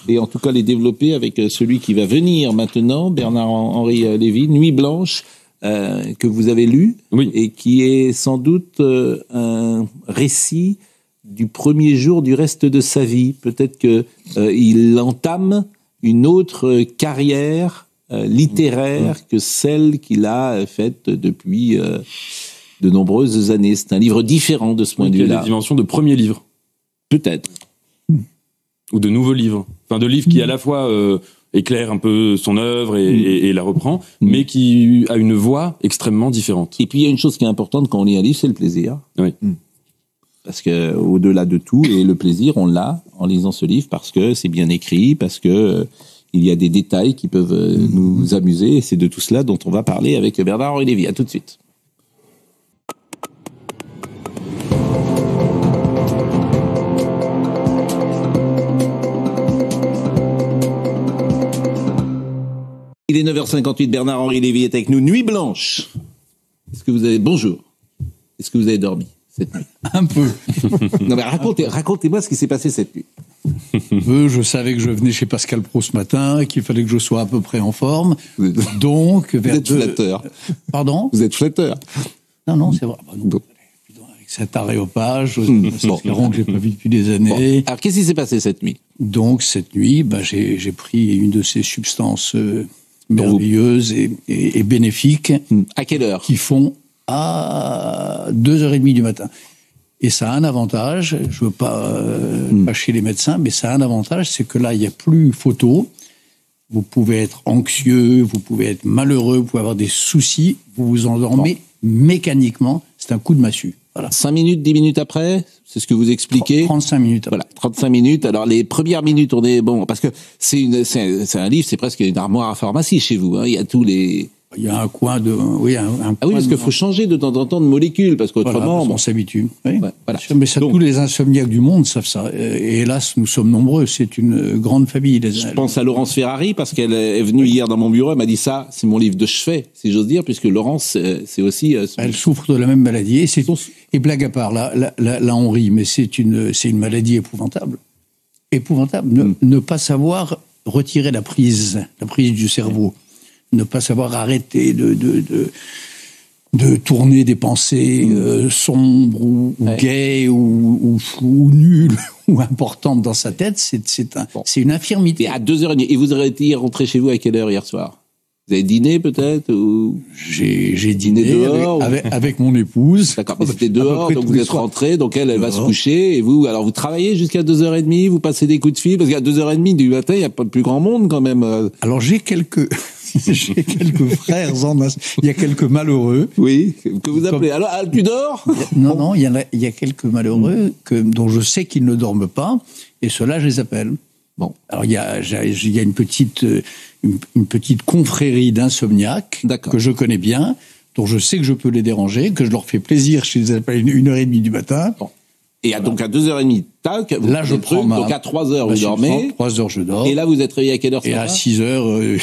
et en tout cas les développer avec celui qui va venir maintenant, Bernard-Henri Lévy, Nuit blanche, que vous avez lu, oui. Et qui est sans doute un récit du premier jour du reste de sa vie. Peut-être qu'il entame une autre carrière littéraire que celle qu'il a faite depuis de nombreuses années. C'est un livre différent de ce point de vue-là. Il y a des dimensions de premier livre. Peut-être. Ou de nouveaux livres. Enfin, de livres qui à la fois éclairent un peu son œuvre et la reprend, mais qui a une voix extrêmement différente. Et puis il y a une chose qui est importante quand on lit un livre, c'est le plaisir. Oui. Parce que au-delà de tout, et le plaisir, on l'a en lisant ce livre parce que c'est bien écrit, parce que il y a des détails qui peuvent nous amuser. Et c'est de tout cela dont on va parler avec Bernard-Henri Lévy. À tout de suite. Il est 9h58, Bernard-Henri Lévy est avec nous. Nuit blanche. Bonjour. Est-ce que vous avez dormi cette nuit? Un peu. Non mais racontez-moi ce qui s'est passé cette nuit. Je savais que je venais chez Pascal Praud ce matin, qu'il fallait que je sois à peu près en forme. Donc, vous êtes flatteur. Pardon? Vous êtes flatteur. Non, c'est vrai. Avec cet aréopage, espérons que j'ai pas vu depuis des années. Alors, qu'est-ce qui s'est passé cette nuit? Donc, cette nuit, j'ai pris une de ces substances merveilleuses et bénéfiques. À quelle heure? Qui font à 2h30 du matin. Et ça a un avantage, je veux pas fâcher les médecins, mais ça a un avantage, c'est que là, il n'y a plus photo. Vous pouvez être anxieux, vous pouvez être malheureux, vous pouvez avoir des soucis, vous vous endormez mécaniquement. C'est un coup de massue. Voilà. 5 minutes, 10 minutes après, c'est ce que vous expliquez. 35 minutes. Après. Voilà, 35 minutes. Alors, les premières minutes, on est bon, parce que c'est un livre, c'est presque une armoire à pharmacie chez vous, hein. Il y a tous les... Il y a un coin de... Oui, ah oui, parce qu'il faut changer de temps en temps de molécules, parce qu'autrement... Voilà, on s'habitue. Oui. Ouais, voilà. Mais ça, tous les insomniaques du monde savent ça. Et hélas, nous sommes nombreux. C'est une grande famille. Je pense à Laurence Ferrari, parce qu'elle est venue hier dans mon bureau, elle m'a dit ça, c'est mon livre de chevet, si j'ose dire, puisque Laurence, c'est aussi... Elle souffre de la même maladie. Et blague à part, là on rit, mais c'est une maladie épouvantable. Épouvantable. Ne pas savoir retirer la prise du cerveau. Ne pas savoir arrêter de tourner des pensées sombres ou gaies ou nulles ou importantes dans sa tête, c'est une infirmité. Et à 2h30, et vous êtes rentré chez vous à quelle heure hier soir? Vous avez dîné peut-être ou... J'ai dîné dehors avec mon épouse. D'accord, mais c'était dehors, donc vous êtes rentré, donc elle va se coucher, et vous travaillez jusqu'à 2h30, vous passez des coups de fil, parce qu'à 2h30 du matin, il n'y a pas de plus grand monde quand même. Alors j'ai quelques frères il y a quelques malheureux. Oui, que vous appelez. Alors, tu dors? Non, il y a quelques malheureux dont je sais qu'ils ne dorment pas, et ceux-là, je les appelle. Bon, alors il y a une petite confrérie d'insomniaques que je connais bien, dont je sais que je peux les déranger, que je leur fais plaisir, je les appelle 1h30 du matin. Bon. Et voilà. Donc à 2h30, tac, vous là je prends donc à 3h vous dormez. 3h je dors. Et là vous êtes réveillé à quelle heure? Et à 6h,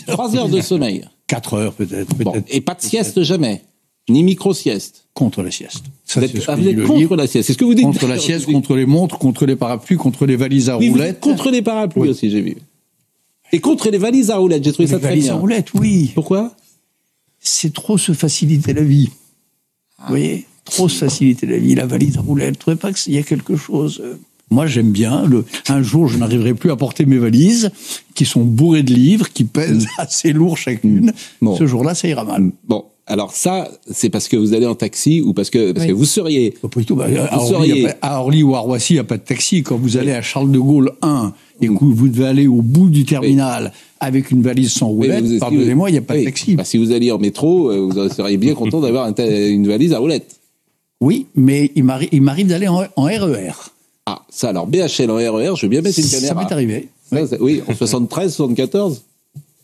3 heures de sommeil. 4 heures peut-être. Bon. Et pas de sieste jamais? Ni micro-sieste? Contre la sieste. Vous êtes contre la sieste, c'est ce que vous dites? Contre la sieste, contre les montres, contre les parapluies, contre les valises à roulettes. Contre les parapluies aussi, j'ai vu. Et contre les valises à roulettes, j'ai trouvé ça très bien. Les valises à roulettes, oui. Pourquoi? C'est trop se faciliter la vie. Vous voyez? Trop se faciliter la vie, la valise à roulettes. Vous ne trouvez pas qu'il y a quelque chose... Moi, j'aime bien. Un jour, je n'arriverai plus à porter mes valises, qui sont bourrées de livres, qui pèsent assez lourd chacune. Bon. Ce jour-là, ça ira mal. Bon. Alors ça, c'est parce que vous allez en taxi ou parce que vous seriez... À Orly ou à Roissy, il n'y a pas de taxi. Quand vous allez à Charles de Gaulle 1 et que vous devez aller au bout du terminal avec une valise sans roulette, pardonnez-moi, il n'y a pas de taxi. Bah, si vous alliez en métro, vous seriez bien content d'avoir une valise à roulette. Oui, mais il m'arrive d'aller en RER. Ah, ça alors, BHL en RER, je veux bien mettre une caméra. Ça m'est arrivé. Oui, en 73, 74.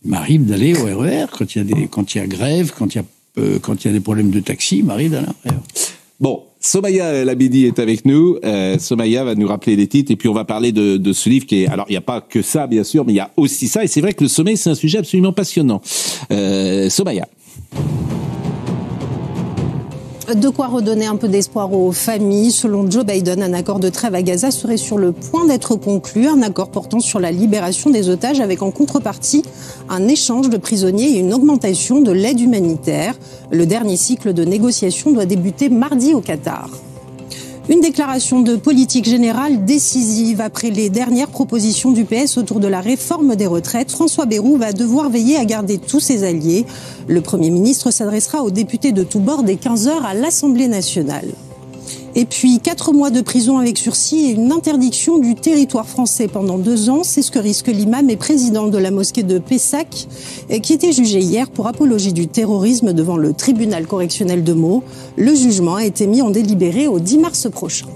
Il m'arrive d'aller au RER quand il y a grève, quand il y a des problèmes de taxi, il m'arrive d'aller en RER. Bon, Somaya Labidi est avec nous. Somaya va nous rappeler les titres et puis on va parler de ce livre qui est... Alors, il n'y a pas que ça, bien sûr, mais il y a aussi ça. Et c'est vrai que le sommeil, c'est un sujet absolument passionnant. Somaya. De quoi redonner un peu d'espoir aux familles. Selon Joe Biden, un accord de trêve à Gaza serait sur le point d'être conclu, un accord portant sur la libération des otages avec en contrepartie un échange de prisonniers et une augmentation de l'aide humanitaire. Le dernier cycle de négociations doit débuter mardi au Qatar. Une déclaration de politique générale décisive après les dernières propositions du PS autour de la réforme des retraites. François Bayrou va devoir veiller à garder tous ses alliés. Le Premier ministre s'adressera aux députés de tous bords dès 15h à l'Assemblée nationale. Et puis 4 mois de prison avec sursis et une interdiction du territoire français pendant 2 ans. C'est ce que risque l'imam et président de la mosquée de Pessac, qui était jugé hier pour apologie du terrorisme devant le tribunal correctionnel de Meaux. Le jugement a été mis en délibéré au 10 mars prochain.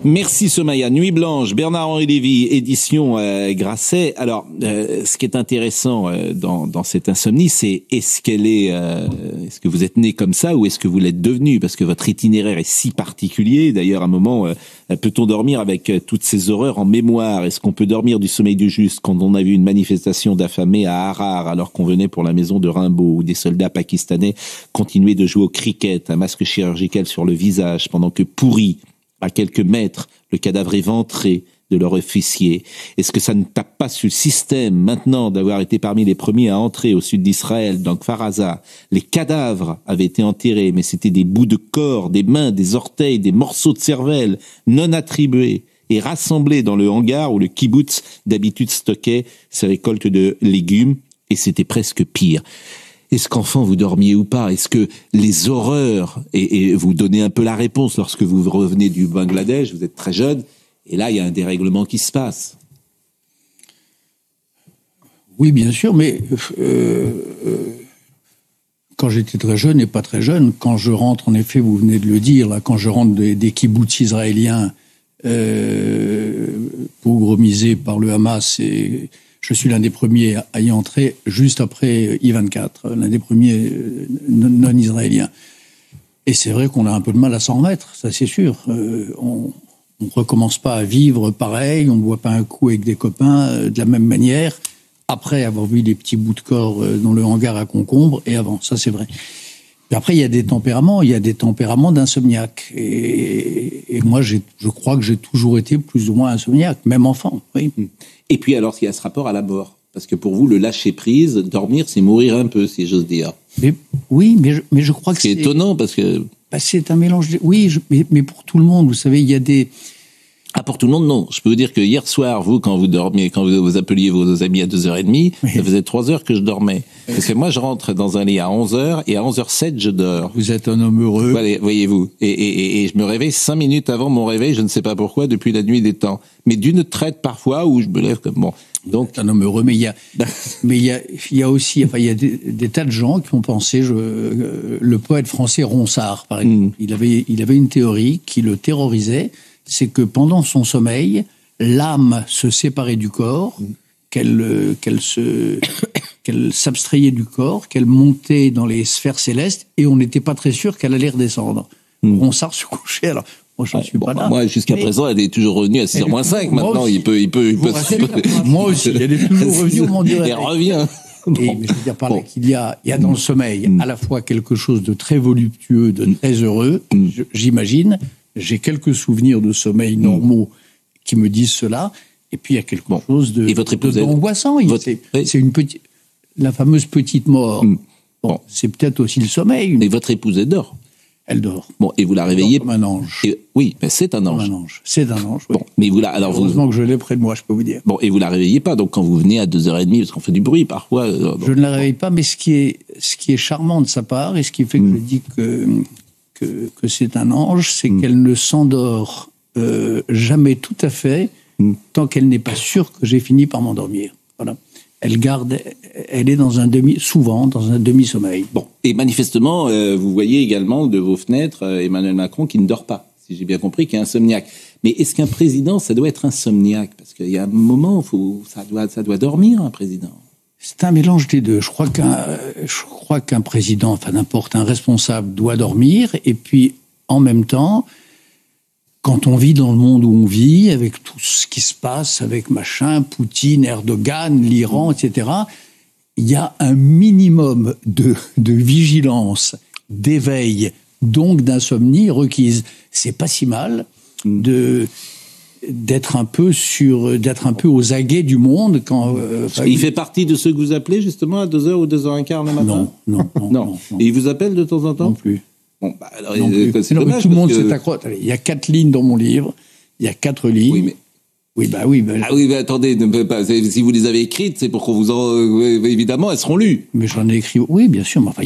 Merci Somaya. Nuit blanche, Bernard-Henri Lévy, édition Grasset. Alors, ce qui est intéressant dans cette insomnie, c'est est-ce que vous êtes né comme ça ou est-ce que vous l'êtes devenu? Parce que votre itinéraire est si particulier. D'ailleurs, à un moment, peut-on dormir avec toutes ces horreurs en mémoire? Est-ce qu'on peut dormir du sommeil du juste quand on a vu une manifestation d'affamés à Harar alors qu'on venait pour la maison de Rimbaud, ou des soldats pakistanais continuaient de jouer au cricket, un masque chirurgical sur le visage pendant que pourri, à quelques mètres, le cadavre éventré de leur officier? Est-ce que ça ne tape pas sur le système, maintenant, d'avoir été parmi les premiers à entrer au sud d'Israël, dans Kfar Aza? Les cadavres avaient été enterrés, mais c'était des bouts de corps, des mains, des orteils, des morceaux de cervelle, non attribués, et rassemblés dans le hangar où le kibbutz d'habitude stockait ses récoltes de légumes, et c'était presque pire. Est-ce qu'enfant vous dormiez ou pas? Est-ce que les horreurs, et vous donnez un peu la réponse lorsque vous revenez du Bangladesh, vous êtes très jeune, et là il y a un dérèglement qui se passe. Oui, bien sûr, mais quand j'étais très jeune et pas très jeune, quand je rentre, en effet, vous venez de le dire, là, quand je rentre des kibboutz israéliens pogromisés par le Hamas, et je suis l'un des premiers à y entrer juste après I-24, l'un des premiers non-israéliens. Et c'est vrai qu'on a un peu de mal à s'en remettre, ça c'est sûr. On ne recommence pas à vivre pareil, on ne boit pas un coup avec des copains de la même manière, après avoir vu des petits bouts de corps dans le hangar à concombre, et avant, ça c'est vrai. Et après, il y a des tempéraments d'insomniaque. Et moi, je crois que j'ai toujours été plus ou moins insomniaque, même enfant, oui. Et puis alors, il y a ce rapport à la mort. Parce que pour vous, le lâcher-prise, dormir, c'est mourir un peu, si j'ose dire. Oui, mais je crois que c'est étonnant, parce que... c'est un mélange... Oui, mais pour tout le monde, vous savez, il y a des... Ah, pour tout le monde, non. Je peux vous dire que hier soir, vous, quand vous dormiez, quand vous appeliez vos amis à 2h30, ça faisait 3 heures que je dormais. Parce que moi, je rentre dans un lit à 11h, et à 11h07, je dors. Vous êtes un homme heureux. Voilà, voyez-vous. Et je me réveille 5 minutes avant mon réveil, je ne sais pas pourquoi, depuis la nuit des temps. Mais d'une traite parfois, où je me lève comme bon. Donc, un homme heureux, mais il y a aussi, enfin, il y a des tas de gens qui ont pensé, le poète français Ronsard, par exemple, il avait une théorie qui le terrorisait, c'est que pendant son sommeil, l'âme se séparait du corps, qu'elle s'abstrayait du corps, qu'elle montait dans les sphères célestes, et on n'était pas très sûr qu'elle allait redescendre. Ronsard se couchait, alors... Moi, je ne suis pas là. Moi, jusqu'à présent, elle est toujours revenue à 6h-5. Maintenant, il peut moi aussi, elle est toujours revenue au moment du réveil. Elle revient. Mais je veux dire par là qu'il y a dans le sommeil à la fois quelque chose de très voluptueux, de très heureux, j'imagine. J'ai quelques souvenirs de sommeil normaux qui me disent cela. Et puis, il y a quelque chose d'angoissant. C'est la fameuse petite mort. C'est peut-être aussi le sommeil. Et votre épouse, elle dort? Elle dort. Bon, et vous la réveillez comme un ange. Oui, mais c'est un ange. C'est un ange. Oui. Bon, mais heureusement que je l'ai près de moi, je peux vous dire. Bon, et vous la réveillez pas, donc quand vous venez à 2h30, parce qu'on fait du bruit parfois. Je ne la réveille pas, mais ce qui est charmant de sa part, et ce qui fait que je dis que c'est un ange, c'est qu'elle ne s'endort jamais tout à fait tant qu'elle n'est pas sûre que j'ai fini par m'endormir. Voilà. Elle est souvent dans un demi-sommeil. Bon. Et manifestement, vous voyez également de vos fenêtres Emmanuel Macron qui ne dort pas, si j'ai bien compris, qui est insomniaque. Mais est-ce qu'un président, ça doit être insomniaque? Parce qu'il y a un moment où ça doit dormir, un président. C'est un mélange des deux. Je crois qu'un président, enfin n'importe, un responsable doit dormir, et puis en même temps, quand on vit dans le monde où on vit, avec tout ce qui se passe, avec machin, Poutine, Erdogan, l'Iran, etc., il y a un minimum de vigilance, d'éveil donc d'insomnie requise. C'est pas si mal d'être un peu aux aguets du monde quand. Il fait partie de ceux que vous appelez justement à 2h ou 2h15 le matin. Non. Et il vous appelle de temps en temps? Non plus. Bon, bah, alors, Non plus. c'est dommage, tout le monde parce que- s'est accroché. Il y a 4 lignes dans mon livre. Il y a 4 lignes. Oui, mais... Oui. Ah oui, mais attendez, ne peut pas. Si vous les avez écrites, c'est pour qu'on vous en. Évidemment, elles seront lues. Mais j'en ai écrit. Oui, bien sûr. Mais enfin,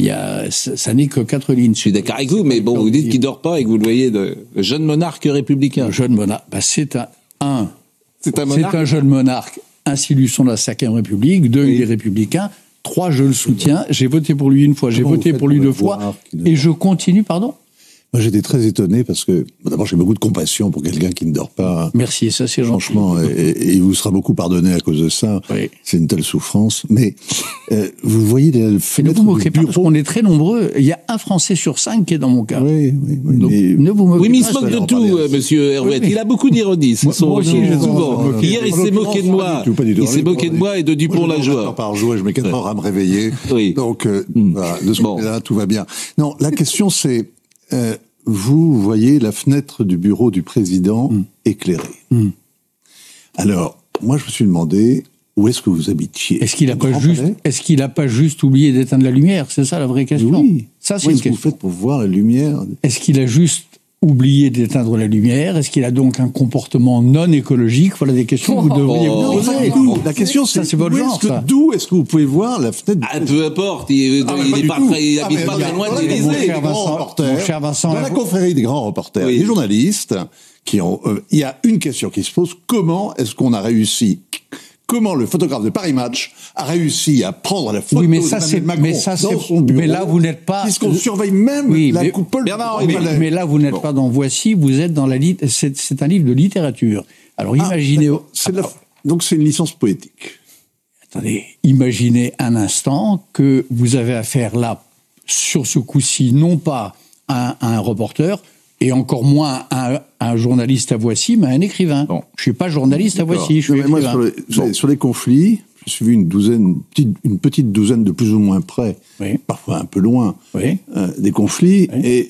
ça n'est que 4 lignes. Je suis d'accord avec vous, mais bon, vous dites qu'il dort pas et que vous le voyez le jeune monarque républicain. Un jeune monarque. C'est un monarque. C'est un jeune monarque, ainsi lui sont la 5e République, 2, il est républicain, 3, je le soutiens, j'ai voté pour lui une fois, j'ai Comment voté vous pour lui faites 2 pour fois, voir qu'il ne et dort je continue, pardon. Moi, j'étais très étonné parce que, d'abord, j'ai beaucoup de compassion pour quelqu'un qui ne dort pas. Merci, ça c'est gentil. Franchement, et il vous sera beaucoup pardonné à cause de ça. Oui. C'est une telle souffrance. Mais vous voyez les Et ne fenêtres vous moquez du pas, parce bureau. qu'on est très nombreux, il y a un Français sur 5 qui est dans mon cas. Oui. Donc, mais- ne vous moquez Oui, mais il pas. se moque ça, de on tout, parlait ainsi. monsieur Herouet. Oui. Il a beaucoup d'ironie. C'est Moi aussi, j'ai souvent. moqué. Hier, il En s'est moqué de l'occurrence, moi. pas du tout. Il s'est moqué de moi et de Moi, je dors 4 heures Dupont-la-Joie. par jour et je mets 4 heures à me réveiller. Oui. Donc, voilà, de ce Bon. côté-là, tout va bien. Non, la question, c'est, vous voyez la fenêtre du bureau du président éclairée. Alors, moi, je me suis demandé, où est-ce que vous habitiez? Est-ce qu'il n'a Au pas Grand juste, Palais est-ce qu'il a pas juste oublié d'éteindre la lumière? C'est ça la vraie question. Oui. Ça c'est Où une est-ce que vous question. faites pour voir la lumière? Est-ce qu'il a juste oublié d'éteindre la lumière? Est-ce qu'il a donc un comportement non écologique? Voilà des questions que vous devriez vous Non, poser. pas du tout. La question, Ça, c'est c'est votre où genre, est-ce que- ça. d'où est-ce que vous pouvez voir la fenêtre du Ah, peu importe. Il Ah, il pas est du pas tout. très- il Ah, habite mais pas très regarde, loin de voilà, l'Élysée. mon des cher grands Vincent, reporters, mon cher Vincent, dans la confrérie des grands reporters, Oui. des journalistes, qui ont, il y a une question qui se pose: comment est-ce qu'on a réussi? Comment le photographe de Paris Match a réussi à prendre la photo Oui, mais ça, d'Emmanuel c'est- Macron mais ça, dans c'est- son bureau? mais là, vous n'êtes pas- Puisqu'on surveille même Oui, la mais- coupole Bernard, du mais- Grand Palais. Mais là, vous n'êtes pas dans Voici, vous êtes dans c'est un livre de littérature. Alors imaginez, D'accord. Donc c'est une licence poétique. attendez, imaginez un instant que vous avez affaire là, sur ce coup-ci, non pas à un reporter, et encore moins à un journaliste à Voici, mais à un écrivain. Bon. Je suis pas journaliste à Voici, je Non, suis mais moi, écrivain. sur les conflits, j'ai suivi une petite douzaine de plus ou moins près, Oui. parfois un peu loin, Oui. des conflits, Oui. et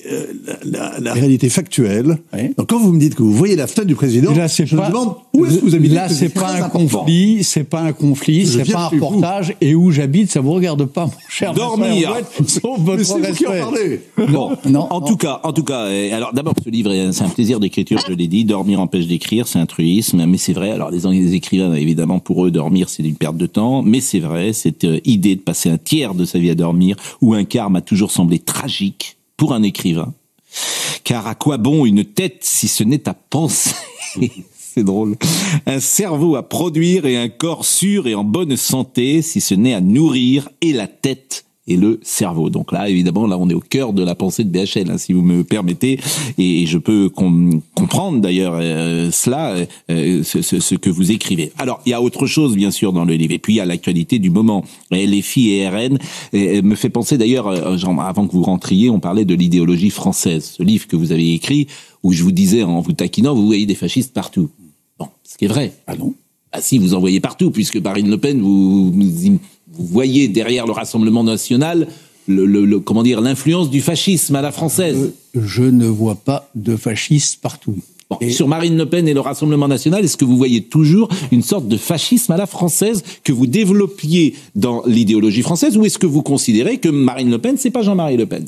la réalité factuelle. Oui. Donc quand vous me dites que vous voyez la fenêtre du président, Et là, c'est je pas, me demande où est-ce que vous habitez. Là, parce que c'est pas très un important. conflit, c'est pas un conflit, Je c'est viens pas un chez vous. reportage, et où j'habite, ça vous regarde pas, mon cher. Dormir. Vincent Herouet, sauf Mais votre c'est vous qui en respect. parlez. Bon, Non, en non. tout cas, alors d'abord ce livre, c'est un plaisir d'écriture, je l'ai dit, dormir empêche d'écrire, c'est un truisme, mais c'est vrai. Alors les écrivains, évidemment, pour eux, dormir, c'est une perte de temps, mais c'est vrai, cette idée de passer un tiers de sa vie à dormir, ou un quart, m'a toujours semblé tragique pour un écrivain. Car à quoi bon une tête si ce n'est à penser? C'est drôle. Un cerveau à produire et un corps sûr et en bonne santé si ce n'est à nourrir et la tête et le cerveau. Donc là, évidemment, là, on est au cœur de la pensée de BHL, hein, si vous me permettez, et je peux comprendre d'ailleurs ce que vous écrivez. Alors, il y a autre chose, bien sûr, dans le livre, et puis il y a l'actualité du moment. LFI et RN me fait penser d'ailleurs, avant que vous rentriez, on parlait de l'idéologie française, ce livre que vous avez écrit, où je vous disais, en vous taquinant, vous voyez des fascistes partout. Bon, ce qui est vrai. Ah non. Ah si, vous en voyez partout, puisque Marine Le Pen, vous voyez derrière le Rassemblement national comment dire, l'influence du fascisme à la française. Je ne vois pas de fascistes partout. Bon, sur Marine Le Pen et le Rassemblement national, est-ce que vous voyez toujours une sorte de fascisme à la française que vous développiez dans l'idéologie française, ou est-ce que vous considérez que Marine Le Pen, c'est pas Jean-Marie Le Pen?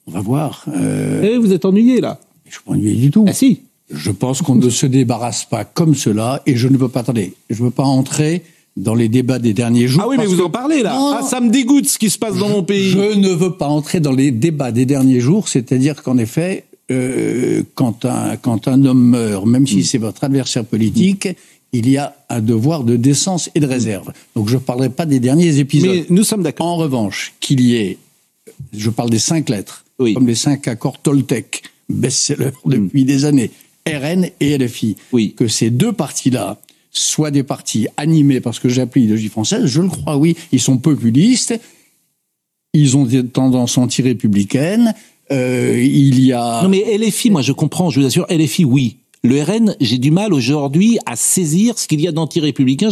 On va voir. Vous êtes ennuyé là. Je ne m'ennuie du tout. Ah si. Je pense qu'on ne se débarrasse pas comme cela, et je ne veux pas, attendez, je ne veux pas entrer dans les débats des derniers jours. Ah oui, mais parce vous que- en parlez là. Non. Ah, ça me dégoûte ce qui se passe dans mon pays. Je ne veux pas entrer dans les débats des derniers jours, c'est-à-dire qu'en effet, quand un homme meurt, même si c'est votre adversaire politique, il y a un devoir de décence et de réserve. Donc je ne parlerai pas des derniers épisodes. Mais nous sommes d'accord. En revanche, qu'il y ait, je parle des 5 lettres, Oui. comme les 5 accords Toltec, best-seller depuis des années, RN et LFI, Oui. que ces deux partis-là soient des partis animés par ce que j'appelle l'idéologie française, je le crois, oui. Ils sont populistes, ils ont des tendances anti-républicaines, il y a... Non mais LFI, moi je comprends, je vous assure, LFI oui. Le RN, j'ai du mal aujourd'hui à saisir ce qu'il y a d'anti-républicain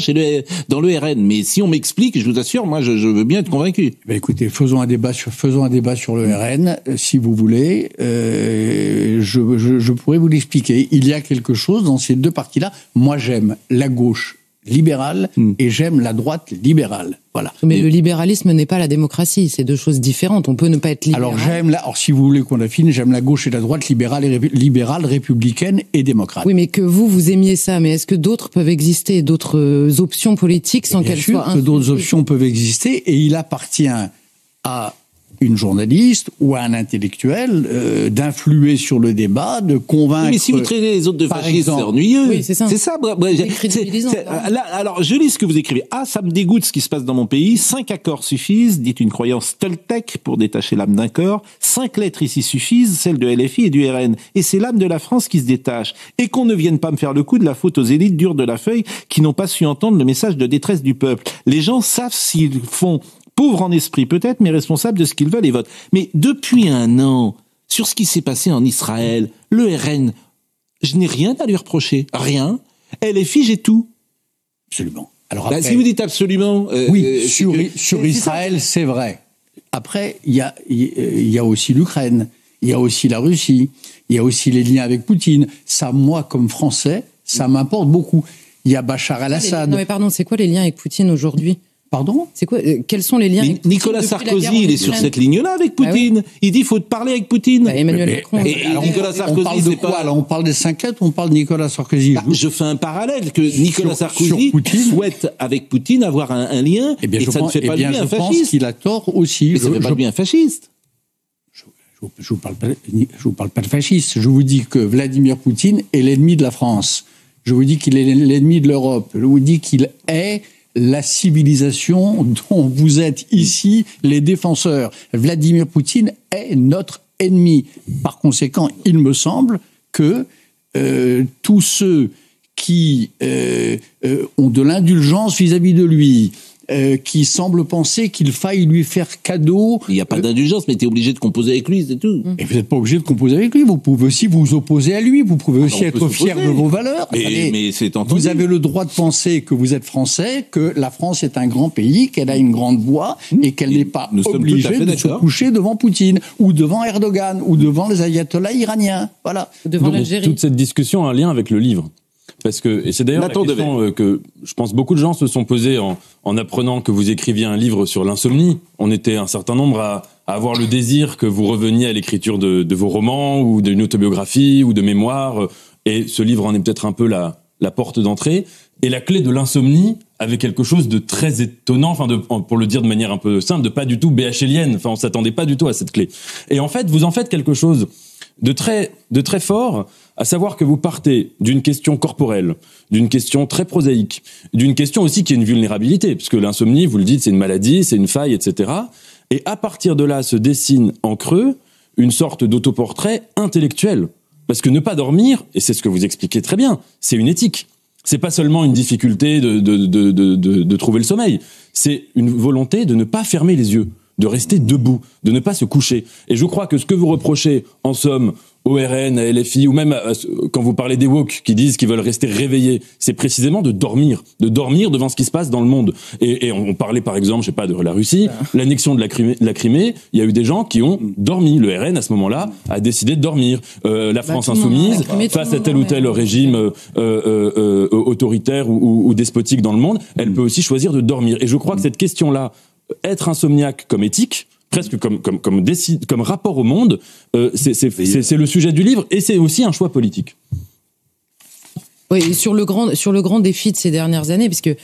dans le RN. Mais si on m'explique, je vous assure, moi, je veux bien être convaincu. Écoutez, faisons un débat sur le RN, si vous voulez. Je pourrais vous l'expliquer. Il y a quelque chose dans ces deux partis-là. Moi, j'aime la gauche libérale et j'aime la droite libérale. Voilà. Mais le libéralisme n'est pas la démocratie, c'est deux choses différentes. On peut ne pas être libéral. Alors si vous voulez qu'on affine, j'aime la gauche et la droite libérale, républicaine et démocrate. Oui, mais que vous aimiez ça, mais est-ce que d'autres peuvent exister, d'autres options politiques sans qu'elles soient insultées ? Bien sûr que d'autres options peuvent exister et il appartient à une journaliste ou à un intellectuel d'influer sur le débat, de convaincre... Oui, mais si vous traitez les autres de fascistes, c'est ennuyeux. Oui, c'est ça. C'est ça. Là, alors, je lis ce que vous écrivez. Ah, ça me dégoûte ce qui se passe dans mon pays. 5 accords suffisent, dit une croyance Toltec pour détacher l'âme d'un corps. 5 lettres ici suffisent, celles de LFI et du RN. Et c'est l'âme de la France qui se détache. Et qu'on ne vienne pas me faire le coup de la faute aux élites dures de la feuille qui n'ont pas su entendre le message de détresse du peuple. Les gens savent s'ils font... pauvres en esprit peut-être, mais responsables de ce qu'ils veulent et votent. Mais depuis un an, sur ce qui s'est passé en Israël, le RN, je n'ai rien à lui reprocher. Rien. LFI, j'ai tout. Absolument. Alors après, si vous dites absolument... oui, sur Israël, c'est vrai. Après, il y a aussi l'Ukraine, il y a aussi la Russie, il y a aussi les liens avec Poutine. Ça, moi, comme Français, ça m'importe beaucoup. Il y a Bachar al-Assad. Non mais pardon, c'est quoi les liens avec Poutine aujourd'hui ? Pardon ? C'est quoi quels sont les liens avec Poutine Nicolas Sarkozy, il est sur cette ligne-là avec Poutine. Ah oui. Il dit, faut te parler avec Poutine. Emmanuel Macron. Alors, Nicolas Sarkozy, on parle de quoi, là ? On parle des 5 lettres ou on parle de Nicolas Sarkozy ? Je fais un parallèle que Nicolas Sarkozy souhaite avec Poutine avoir un lien, et ça ne fait pas de lui un fasciste. Je pense qu'il a tort aussi. Mais ça ne fait pas de lui un fasciste. Je vous parle pas de fasciste. Je vous dis que Vladimir Poutine est l'ennemi de la France. Je vous dis qu'il est l'ennemi de l'Europe. Je vous dis qu'il est la civilisation dont vous êtes ici les défenseurs. Vladimir Poutine est notre ennemi. Par conséquent, il me semble que tous ceux qui ont de l'indulgence vis-à-vis de lui, qui semblent penser qu'il faille lui faire cadeau... Il n'y a pas d'indulgence, mais tu es obligé de composer avec lui, c'est tout. Et vous n'êtes pas obligé de composer avec lui, vous pouvez aussi vous opposer à lui, vous pouvez aussi être fier de vos valeurs. Mais c'est entendu. Vous avez le droit de penser que vous êtes français, que la France est un grand pays, qu'elle a une grande voix, et qu'elle n'est pas obligée de se coucher devant Poutine, ou devant Erdogan, ou devant les ayatollahs iraniens. Voilà. Devant l'Algérie. Toute cette discussion a un lien avec le livre. Parce que, et c'est d'ailleurs la question que je pense beaucoup de gens se sont posés en apprenant que vous écriviez un livre sur l'insomnie. On était un certain nombre à avoir le désir que vous reveniez à l'écriture de vos romans ou d'une autobiographie ou de mémoires. Et ce livre en est peut-être un peu la porte d'entrée. Et la clé de l'insomnie avait quelque chose de très étonnant, pour le dire de manière un peu simple, de pas du tout BHLienne. On s'attendait pas du tout à cette clé. Et en fait, vous en faites quelque chose de très fort, à savoir que vous partez d'une question corporelle, d'une question très prosaïque, d'une question aussi qui est une vulnérabilité, puisque l'insomnie, vous le dites, c'est une maladie, c'est une faille, etc. Et à partir de là se dessine en creux une sorte d'autoportrait intellectuel. Parce que ne pas dormir, et c'est ce que vous expliquez très bien, c'est une éthique. C'est pas seulement une difficulté de trouver le sommeil, c'est une volonté de ne pas fermer les yeux, de rester debout, de ne pas se coucher. Et je crois que ce que vous reprochez, en somme, au RN, à LFI, ou même quand vous parlez des woke qui disent qu'ils veulent rester réveillés, c'est précisément de dormir devant ce qui se passe dans le monde. Et on parlait par exemple, je sais pas, de la Russie, l'annexion de la Crimée, il y a eu des gens qui ont dormi. Le RN, à ce moment-là, a décidé de dormir. La France insoumise, face à tel ou tel régime autoritaire ou despotique dans le monde, elle peut aussi choisir de dormir. Et je crois que cette question-là, être insomniaque comme éthique, presque comme rapport au monde, c'est le sujet du livre et c'est aussi un choix politique. Oui, sur le grand défi de ces dernières années, parce que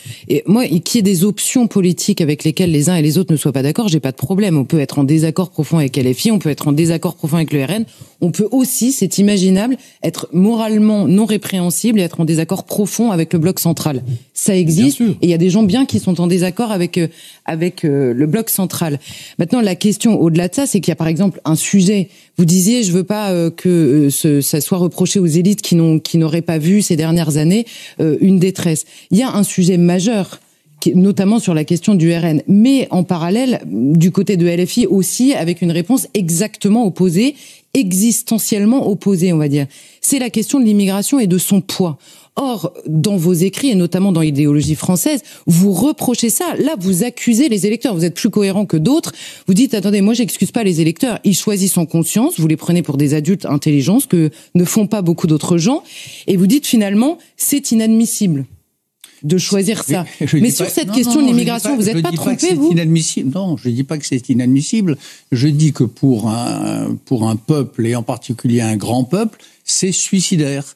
moi, qu'il y ait des options politiques avec lesquelles les uns et les autres ne soient pas d'accord, j'ai pas de problème. On peut être en désaccord profond avec LFI, on peut être en désaccord profond avec le RN. On peut aussi, c'est imaginable, être moralement non répréhensible et être en désaccord profond avec le bloc central. Ça existe, et il y a des gens bien qui sont en désaccord avec le bloc central. Maintenant, la question au-delà de ça, c'est qu'il y a par exemple un sujet. Vous disiez, je veux pas que ça soit reproché aux élites qui n'auraient pas vu ces dernières années une détresse. Il y a un sujet majeur notamment sur la question du RN. Mais en parallèle, du côté de LFI aussi, avec une réponse exactement opposée, existentiellement opposée, on va dire. C'est la question de l'immigration et de son poids. Or, dans vos écrits, et notamment dans l'idéologie française, vous reprochez ça. Là, vous accusez les électeurs. Vous êtes plus cohérent que d'autres. Vous dites, attendez, moi, j'excuse pas les électeurs. Ils choisissent en conscience. Vous les prenez pour des adultes intelligents, ce que ne font pas beaucoup d'autres gens. Et vous dites, finalement, c'est inadmissible de choisir ça. Mais sur cette question de l'immigration, vous n'êtes pas trompé, vous ? Inadmissible. Non, je ne dis pas que c'est inadmissible. Je dis que pour un peuple, et en particulier un grand peuple, c'est suicidaire.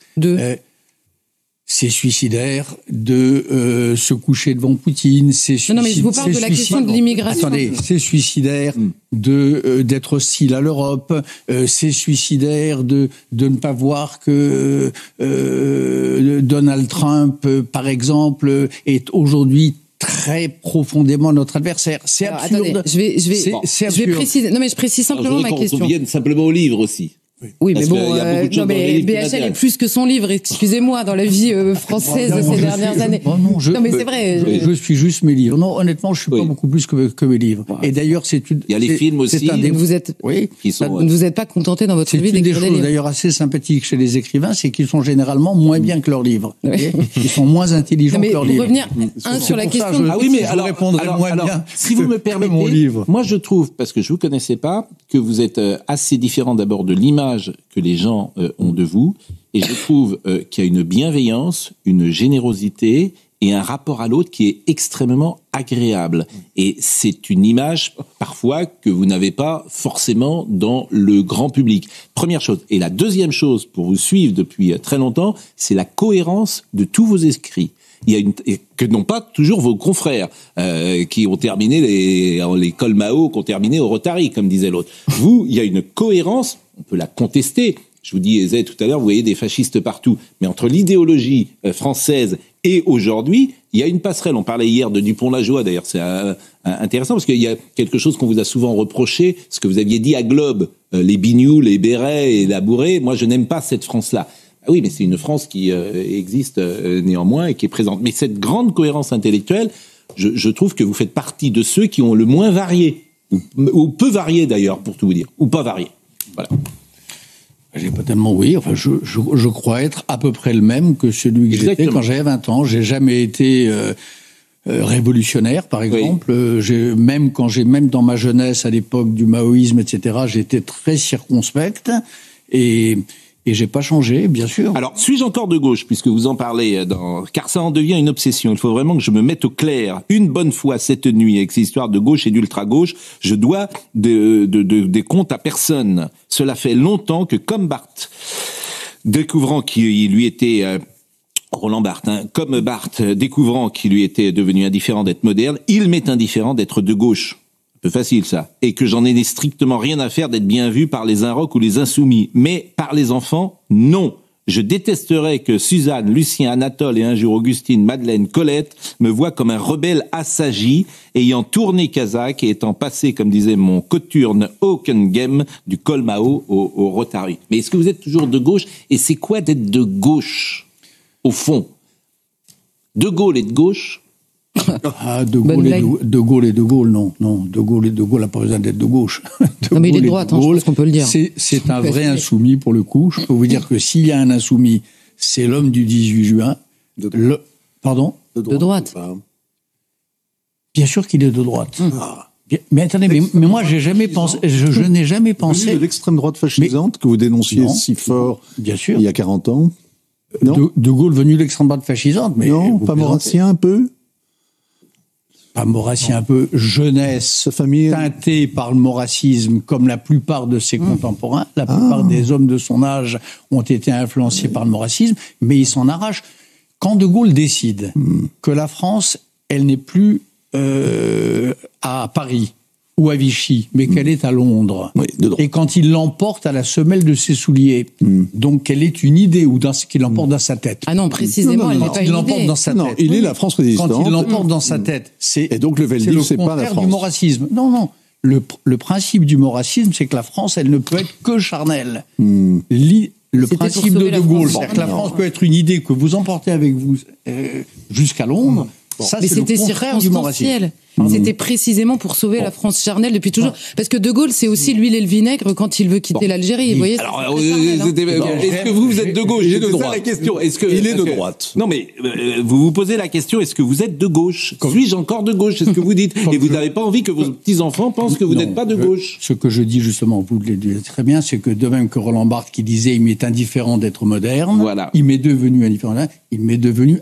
C'est suicidaire de se coucher devant Poutine. Non, mais je vous parle de la question de l'immigration. Attendez, c'est suicidaire d'être hostile à l'Europe. C'est suicidaire de ne pas voir que Donald Trump, par exemple, est aujourd'hui très profondément notre adversaire. C'est absurde. Attendez, je vais préciser. Non, mais je précise simplement ma question. On vienne simplement au livre aussi. Oui, mais bon, non, mais BHL est plus que son livre, excusez-moi, dans la vie française de ces dernières années. Non, mais c'est vrai. Je suis juste mes livres. Non, honnêtement, je suis pas beaucoup plus que mes livres. Et d'ailleurs, il y a les films aussi. Vous ne vous êtes pas contenté dans votre vie d'écrire des livres. C'est une des choses d'ailleurs assez sympathiques chez les écrivains, c'est qu'ils sont généralement moins bien que leurs livres. Ils sont moins intelligents que leurs livres. Pour revenir sur la question. Ah oui, mais alors, si vous me permettez, moi je trouve, parce que je vous connaissais pas, que vous êtes assez différent d'abord de l'image que les gens ont de vous, et je trouve qu'il y a une bienveillance, une générosité et un rapport à l'autre qui est extrêmement agréable. Et c'est une image, parfois, que vous n'avez pas forcément dans le grand public. Première chose. Et la deuxième chose, pour vous suivre depuis très longtemps, c'est la cohérence de tous vos écrits. Il y a que n'ont pas toujours vos confrères qui ont terminé les Colmao, qui ont terminé au Rotary, comme disait l'autre. Vous, il y a une cohérence, on peut la contester. Je vous disais tout à l'heure, vous voyez des fascistes partout. Mais entre l'idéologie française et aujourd'hui, il y a une passerelle. On parlait hier de Dupont-Lajoie, d'ailleurs, c'est intéressant, parce qu'il y a quelque chose qu'on vous a souvent reproché, ce que vous aviez dit à Globe, les Bignoux, les Bérets et la Bourrée. Moi, je n'aime pas cette France-là. Ah oui, mais c'est une France qui existe néanmoins et qui est présente. Mais cette grande cohérence intellectuelle, je trouve que vous faites partie de ceux qui ont le moins varié, ou peu varié d'ailleurs, pour tout vous dire, ou pas varié. Voilà. J'ai pas tellement, oui, enfin, je crois être à peu près le même que celui que j'étais quand j'avais 20 ans. J'ai jamais été révolutionnaire, par exemple. Même dans ma jeunesse, à l'époque du maoïsme, etc., j'étais très circonspect et j'ai pas changé, bien sûr. Alors, suis-je encore de gauche, puisque vous en parlez, car ça en devient une obsession. Il faut vraiment que je me mette au clair. Une bonne fois cette nuit, avec ces histoires de gauche et d'ultra-gauche, je dois des comptes à personne. Cela fait longtemps que, comme Barthes, découvrant qu'il lui était... Roland Barthes, comme Barthes, découvrant qu'il lui était devenu indifférent d'être moderne, il m'est indifférent d'être de gauche. Un peu facile, ça. Et que j'en ai strictement rien à faire d'être bien vu par les inrocks ou les insoumis. Mais par les enfants, non. Je détesterais que Suzanne, Lucien, Anatole et un jour Augustine, Madeleine, Colette me voient comme un rebelle assagi, ayant tourné Kazakh et étant passé, comme disait mon coturne Hockenheim, du Colmao au Rotary. Mais est-ce que vous êtes toujours de gauche ? Et c'est quoi d'être de gauche, au fond ? De Gaulle est de gauche ? De Gaulle et de Gaulle, non. De Gaulle n'a pas besoin d'être de gauche. Non, mais il est de droite, je pense qu'on peut le dire. C'est un vrai insoumis pour le coup. Je peux vous dire que s'il y a un insoumis, c'est l'homme du 18 juin. Pardon ? De droite. Bien sûr qu'il est de droite. Mais attendez, mais moi j'ai jamais pensé, je n'ai jamais pensé. De l'extrême droite fascisante que vous dénonciez si fort bien sûr. Il y a 40 ans. Non. De Gaulle venu de l'extrême droite fascisante, mais. Non, pas Maurassien un peu ? Pas Maurassien un peu, jeunesse teintée par le maurassisme comme la plupart de ses contemporains. La plupart des hommes de son âge ont été influencés par le maurassisme, mais il s'en arrache. Quand De Gaulle décide que la France, elle n'est plus à Paris ou à Vichy, mais qu'elle est à Londres, et quand il l'emporte à la semelle de ses souliers, donc qu'elle est une idée, ou qu'il l'emporte dans sa tête. Ah non, précisément, elle n'est pas une idée. Il l'emporte dans sa tête. Non, il est la France résistante. Quand il l'emporte dans sa tête, et donc le Veldiv, c'est pas la France. Du maurassisme. Non. Le principe du maurassisme, c'est que la France, elle ne peut être que charnelle. Le principe de Gaulle, c'est que la France peut être une idée que vous emportez avec vous jusqu'à Londres, Ça, mais c'est le c'était contraire du circonstanciel. C'était précisément pour sauver la France charnelle depuis toujours. Parce que De Gaulle, c'est aussi l'huile et le vinaigre quand il veut quitter l'Algérie. Vous voyez, alors, est-ce que vous êtes de gauche? Il est de droite. C'est ça la question. Est-ce que il est de droite. Non, mais vous vous posez la question, est-ce que vous êtes de gauche? Suis-je encore de gauche? C'est ce que vous dites. Et vous n'avez pas envie que vos petits-enfants pensent que vous n'êtes pas de gauche. Ce que je dis justement, vous le dites très bien, c'est que de même que Roland Barthes qui disait « il m'est indifférent d'être moderne voilà. », il m'est devenu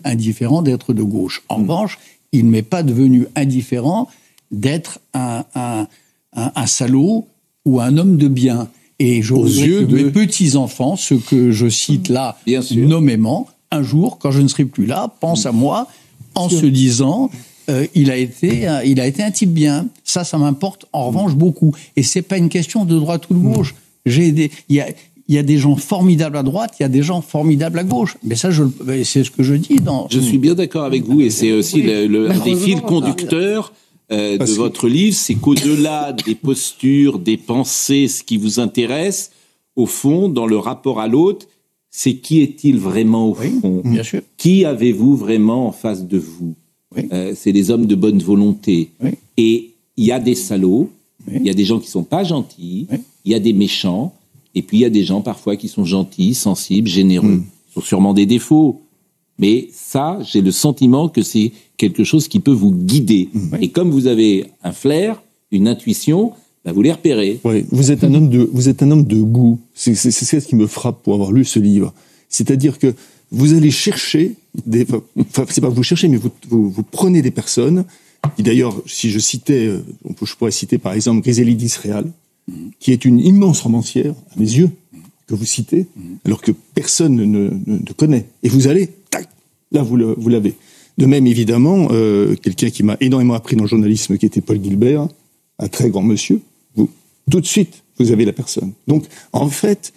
indifférent d'être de gauche. En revanche, il ne m'est pas devenu indifférent d'être un salaud ou un homme de bien. Et je voudrais que mes petits-enfants, ceux que je cite là nommément, un jour, quand je ne serai plus là, pensent à moi en se disant il a été un type bien. Ça m'importe en revanche beaucoup. Et c'est pas une question de droite ou de gauche. Il y a des gens formidables à droite, il y a des gens formidables à gauche. Mais ça, c'est ce que je dis dans... Je suis bien d'accord avec vous, et c'est aussi un des fils conducteurs de votre livre, c'est qu'au-delà des postures, des pensées, ce qui vous intéresse, au fond, dans le rapport à l'autre, c'est qui est-il vraiment au fond? Bien sûr. Qui avez-vous vraiment en face de vous? C'est les hommes de bonne volonté. Et il y a des salauds, il y a des gens qui sont pas gentils, il y a des méchants, et puis il y a des gens parfois qui sont gentils, sensibles, généreux. Ils ont sûrement des défauts. Mais ça, j'ai le sentiment que c'est quelque chose qui peut vous guider. Et comme vous avez un flair, une intuition, vous les repérez. Oui, vous êtes un homme de goût. C'est ce qui me frappe pour avoir lu ce livre. C'est-à-dire que vous allez chercher c'est pas vous cherchez, mais vous prenez des personnes. Et d'ailleurs, si je citais, je pourrais citer par exemple Griselide Israël, qui est une immense romancière, à mes yeux, que vous citez, alors que personne ne connaît. Et vous allez, tac, là vous l'avez. De même, évidemment, quelqu'un qui m'a énormément appris dans le journalisme, qui était Paul Gilbert, un très grand monsieur, tout de suite, vous avez la personne. Donc, en fait,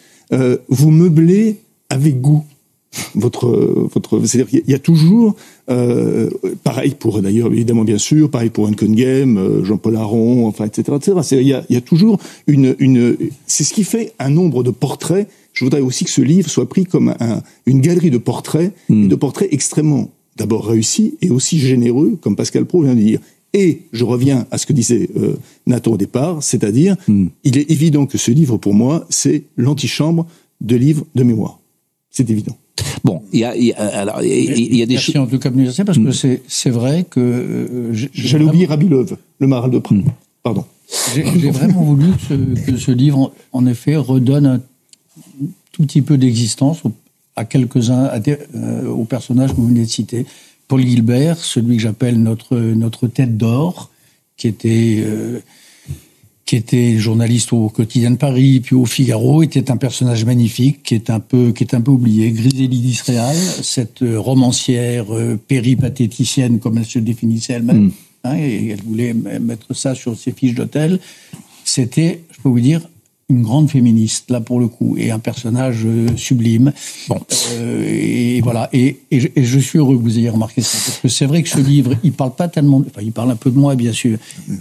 vous meublez avec goût c'est-à-dire qu'il y a toujours, pareil pour, d'ailleurs, évidemment, bien sûr, pareil pour Hunkengem, Jean-Paul Aron, enfin, etc., etc. Il y a toujours c'est ce qui fait un nombre de portraits. Je voudrais aussi que ce livre soit pris comme une galerie de portraits, et de portraits extrêmement, d'abord réussis, et aussi généreux, comme Pascal Praud vient de dire. Et je reviens à ce que disait Nathan au départ, c'est-à-dire, il est évident que ce livre, pour moi, c'est l'antichambre de livres de mémoire. C'est évident. Bon, il y a des choses. Merci en tout cas de nous dire ça, parce que c'est vrai que... J'allais oublier Rabilov, le maréchal de Prusse. Pardon. J'ai vraiment voulu que ce livre, en effet, redonne un tout petit peu d'existence à quelques-uns, aux personnages que vous venez de citer. Paul Gilbert, celui que j'appelle notre tête d'or, qui était journaliste au Quotidien de Paris, puis au Figaro, était un personnage magnifique, qui est un peu oublié. Griselide Israël, cette romancière péripatéticienne, comme elle se définissait elle-même, et elle voulait mettre ça sur ses fiches d'hôtel. C'était, je peux vous dire, une grande féministe, là pour le coup, et un personnage sublime. Bon, et voilà. Et je suis heureux que vous ayez remarqué ça, parce que c'est vrai que ce livre, il parle pas tellement, enfin, il parle un peu de moi, bien sûr,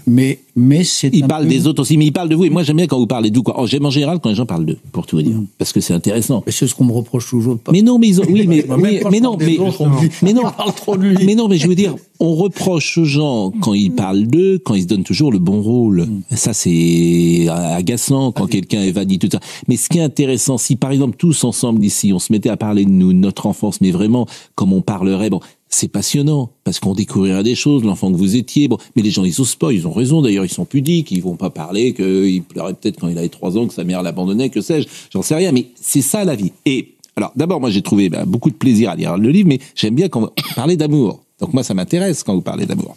mais c'est. Il parle des autres aussi, mais il parle de vous. Et moi, j'aime bien quand vous parlez d'eux, quoi. Oh, j'aime en général quand les gens parlent d'eux, pour tout vous dire, parce que c'est intéressant. Mais c'est ce qu'on me reproche toujours de pas. Mais non, mais ils ont, oui, mais non, parle trop de lui. Mais non, mais je veux dire, on reproche aux gens quand ils parlent d'eux, quand ils se donnent toujours le bon rôle. Ça, c'est agaçant quand quelqu'un évadie tout ça. Mais ce qui est intéressant, si par exemple tous ensemble ici, on se mettait à parler de nous, de notre enfance, mais vraiment comme on parlerait, bon, c'est passionnant parce qu'on découvrirait des choses, l'enfant que vous étiez. Bon, mais les gens ils osent pas, ils ont raison d'ailleurs, ils sont pudiques, ils vont pas parler qu'il pleurait peut-être quand il avait 3 ans, que sa mère l'abandonnait, que sais-je, j'en sais rien. Mais c'est ça la vie. Et alors d'abord, moi j'ai trouvé beaucoup de plaisir à lire le livre, mais j'aime bien quand vous parlez d'amour. Donc moi ça m'intéresse quand vous parlez d'amour.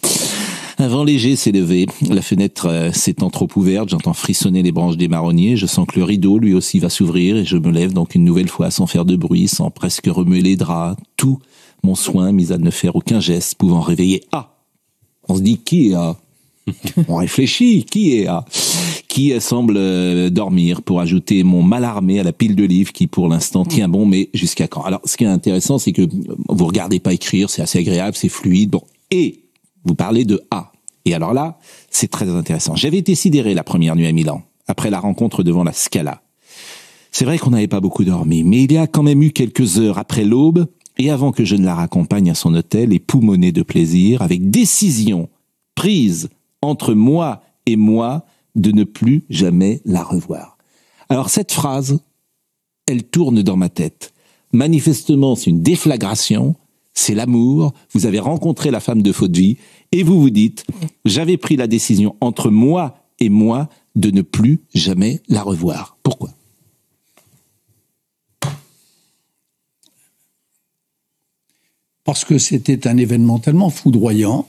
Un vent léger s'est levé, la fenêtre s'étant trop ouverte, j'entends frissonner les branches des marronniers, je sens que le rideau lui aussi va s'ouvrir et je me lève donc une nouvelle fois sans faire de bruit, sans presque remuer les draps, tout mon soin mis à ne faire aucun geste pouvant réveiller A. On se dit qui est A? On réfléchit, qui est A? Qui semble dormir, pour ajouter mon mal armé à la pile de livres qui pour l'instant tient bon, mais jusqu'à quand? Alors ce qui est intéressant, c'est que vous regardez pas écrire, c'est assez agréable, c'est fluide, bon, et vous parlez de A. Et alors là, c'est très intéressant. J'avais été sidéré la première nuit à Milan, après la rencontre devant la Scala. C'est vrai qu'on n'avait pas beaucoup dormi, mais il y a quand même eu quelques heures après l'aube, Et avant que je ne la raccompagne à son hôtel, époumonée de plaisir, avec décision prise entre moi et moi de ne plus jamais la revoir. Alors cette phrase, elle tourne dans ma tête. Manifestement, c'est une déflagration, c'est l'amour, vous avez rencontré la femme de votre vie, et vous vous dites, j'avais pris la décision entre moi et moi de ne plus jamais la revoir. Pourquoi ? Parce que c'était un événement tellement foudroyant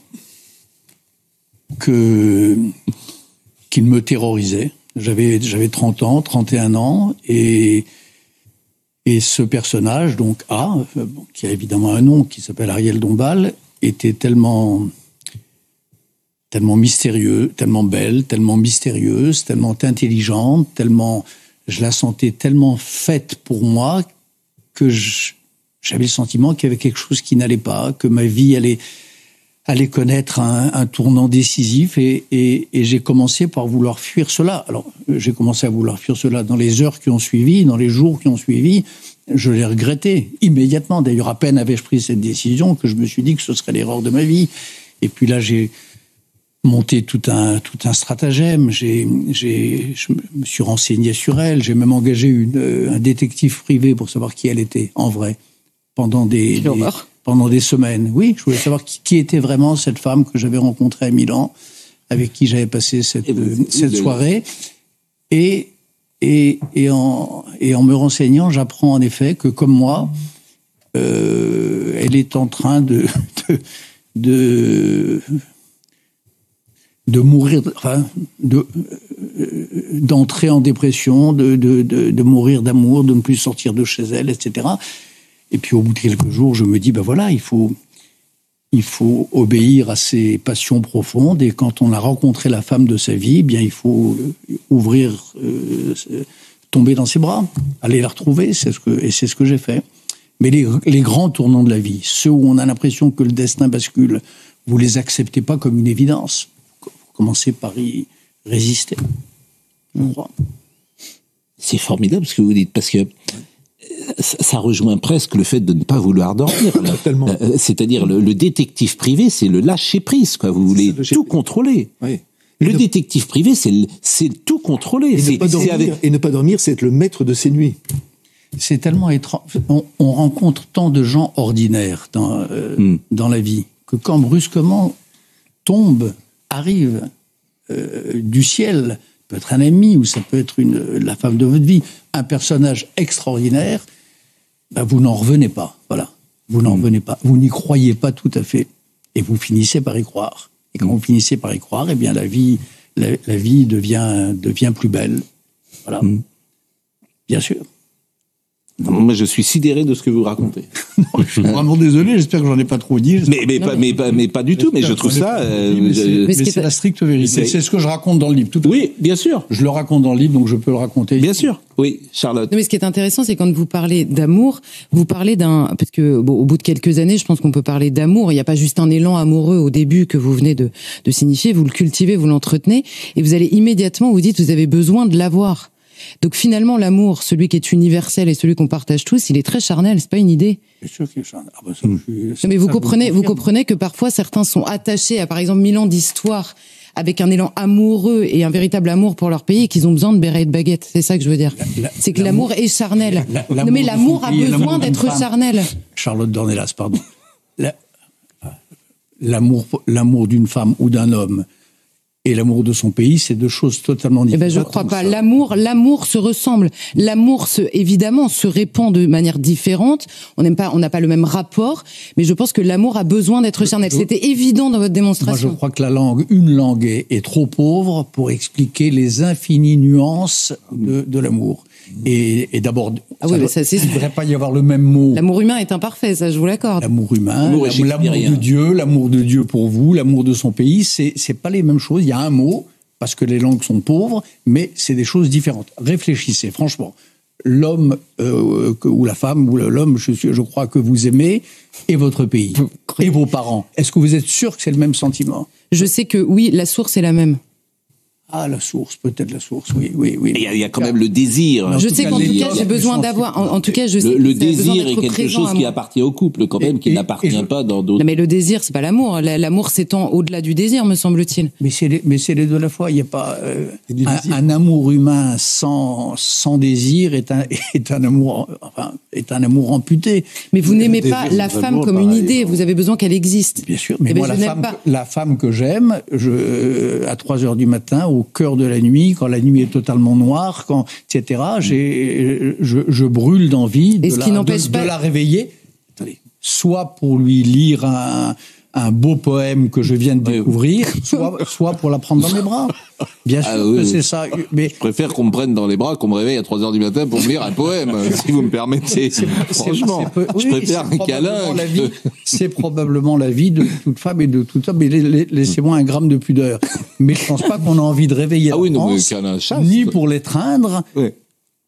qu'il me terrorisait. J'avais 30 ans, 31 ans, et ce personnage, donc A, qui a évidemment un nom, qui s'appelle Ariel Dombasle, était tellement mystérieux, tellement belle, tellement mystérieuse, tellement intelligente, je la sentais tellement faite pour moi que j'avais le sentiment qu'il y avait quelque chose qui n'allait pas, que ma vie allait connaître un tournant décisif, et j'ai commencé par vouloir fuir cela. Alors, j'ai commencé à vouloir fuir cela dans les heures qui ont suivi, dans les jours qui ont suivi. Je l'ai regretté immédiatement. D'ailleurs, à peine avais-je pris cette décision que je me suis dit que ce serait l'erreur de ma vie. Et puis là, j'ai monté tout un stratagème. Je me suis renseigné sur elle. J'ai même engagé un détective privé pour savoir qui elle était en vrai pendant des semaines. Oui, je voulais savoir qui était vraiment cette femme que j'avais rencontrée à Milan, avec qui j'avais passé cette soirée. Et en me renseignant, j'apprends en effet que, comme moi, elle est en train de mourir, d'entrer en dépression, de mourir d'amour, de ne plus sortir de chez elle, etc. Et puis au bout de quelques jours, je me dis, ben voilà, il faut obéir à ses passions profondes, et quand on a rencontré la femme de sa vie, bien il faut tomber dans ses bras, aller la retrouver, c'est ce que j'ai fait. Mais les grands tournants de la vie, ceux où on a l'impression que le destin bascule, vous les acceptez pas comme une évidence. Vous commencez par y résister. Je crois. C'est formidable ce que vous dites, parce que ça rejoint presque le fait de ne pas vouloir dormir. C'est-à-dire le détective privé, c'est le lâcher-prise, quoi. Vous voulez tout contrôler. Oui. Le détective privé, c'est tout contrôler. Et ne pas dormir, c'est être le maître de ses nuits. C'est tellement étrange. On rencontre tant de gens ordinaires dans la vie, que quand brusquement arrive du ciel, peut être un ami, ou ça peut être la femme de votre vie, un personnage extraordinaire, ben vous n'en revenez pas. Voilà. Vous n'en revenez pas. Vous n'y croyez pas tout à fait. Et vous finissez par y croire. Et quand vous finissez par y croire, eh bien la vie devient plus belle. Voilà. Bien sûr. Moi, je suis sidéré de ce que vous racontez. Non, je suis vraiment désolé, j'espère que j'en ai pas trop dit. Mais pas du tout, mais je trouve ça... Mais c'est la stricte vérité. C'est ce que je raconte dans le livre. Oui, bien sûr. Je le raconte dans le livre, donc je peux le raconter. Bien sûr. Oui, Charlotte. Mais ce qui est intéressant, c'est quand vous parlez d'amour, vous parlez parce que au bout de quelques années, je pense qu'on peut parler d'amour. Il n'y a pas juste un élan amoureux au début que vous venez de signifier. Vous le cultivez, vous l'entretenez, et vous allez immédiatement vous dites, vous avez besoin de l'avoir. Donc finalement, l'amour, celui qui est universel et celui qu'on partage tous, il est très charnel, c'est pas une idée. C'est sûr qu'il est charnel. Mais vous comprenez que parfois certains sont attachés à, par exemple, 1000 ans d'histoire, avec un élan amoureux et un véritable amour pour leur pays, et qu'ils ont besoin de béret et de baguette. C'est ça que je veux dire. C'est que l'amour est charnel. Non, mais l'amour a besoin d'être charnel. Charlotte Dornelas, pardon. L'amour d'une femme ou d'un homme et l'amour de son pays, c'est deux choses totalement différentes. Je crois pas. L'amour se ressemble. L'amour évidemment, se répand de manière différente. On n'a pas le même rapport, mais je pense que l'amour a besoin d'être charnel. C'était évident dans votre démonstration. Moi, je crois que une langue est trop pauvre pour expliquer les infinies nuances de l'amour. Et d'abord, il ne devrait pas y avoir le même mot. L'amour humain est imparfait, ça je vous l'accorde. L'amour humain, l'amour de Dieu pour vous, l'amour de son pays, c'est pas les mêmes choses. Il y a un mot, parce que les langues sont pauvres, mais c'est des choses différentes. Réfléchissez, franchement. L'homme ou la femme ou l'homme, je crois que vous aimez, et votre pays, et vos parents. Est-ce que vous êtes sûr que c'est le même sentiment ? Je sais que oui, la source est la même. Ah, la source, peut-être la source, oui. Il y a quand même le désir. Je sais qu'en tout cas, j'ai besoin d'avoir. En tout cas, je sais le désir est quelque chose qui appartient au couple, quand même, qui n'appartient pas dans d'autres. Non, mais le désir, c'est pas l'amour. L'amour s'étend au-delà du désir, me semble-t-il. Mais c'est les deux à la fois. Il n'y a pas un amour humain sans désir est un amour amputé. Mais vous n'aimez pas la femme comme une idée. Vous avez besoin qu'elle existe. Bien sûr. Mais moi, la femme que j'aime, à 3h du matin, au cœur de la nuit, quand la nuit est totalement noire, etc., je brûle d'envie de la réveiller, soit pour lui lire un beau poème que je viens de découvrir, soit pour la prendre dans mes bras. Bien sûr que c'est ça. Mais je préfère qu'on me prenne dans les bras, qu'on me réveille à 3h du matin pour me lire un poème, si vous me permettez. Franchement, je préfère un câlin. C'est probablement la vie de toute femme et de tout homme. Mais laissez-moi un gramme de pudeur. Mais je pense pas qu'on a envie de réveiller ni pour l'étreindre.